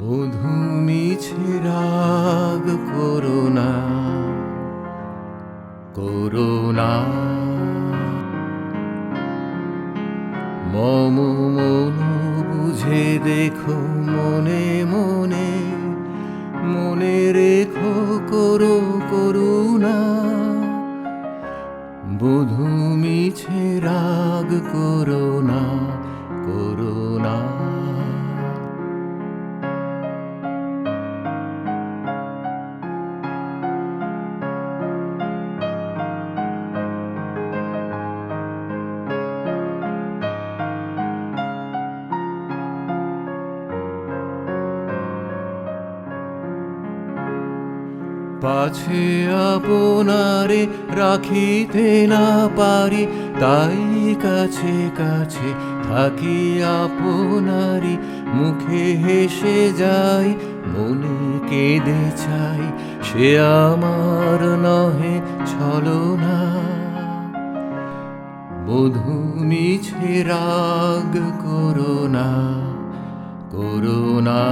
বধূ মিছে রাগ করোনা করোনা মম মন বুঝে দেখো মনে মনে মনে রেখো করো করুণা বধূ মিছে রাগ করোনা করোনা পাছে আপনারে রাখিতে না পারি তাই কাছে কাছে থাকি আপনারি মুখে হেসে যাই মনে কেঁদে চাই সে আমার নহে ছলনা বধূ মিছে রাগ করোনা করোনা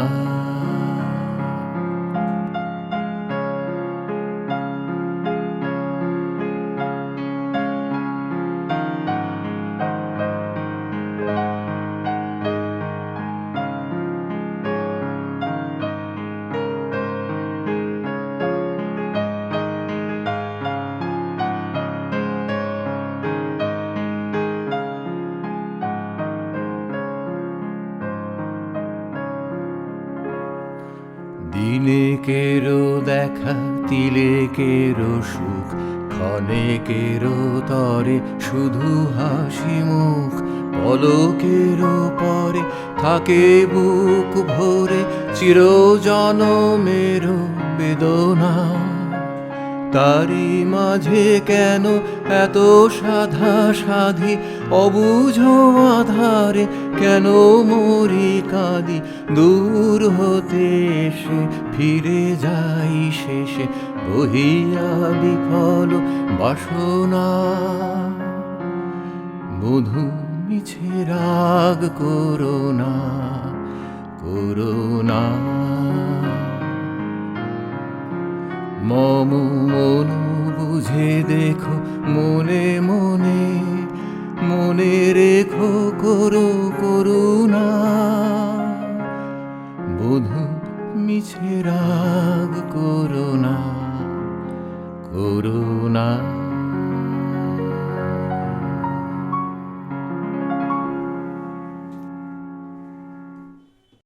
দিনেকেরও দেখা তিলেকেরও সুখ ক্ষণেকেরও তরে শুধু হাসি মুখ পলকেরও পরে থাকে বুক ভরে চিরজনমেরও বেদনা তারি মাঝে কেন এত সাধা সাধি অবুঝ আধারে কেন মরি কাঁদি দূর হতে এসে ফিরে যাই শেষে বহিয়া বিফল বাসনা বধূ মিছে রাগ করোনা করোনা মম মন বুঝে দেখো মনে মনে মনে রেখো করো করুণা বধূ মিছে রাগ করোনা করোনা।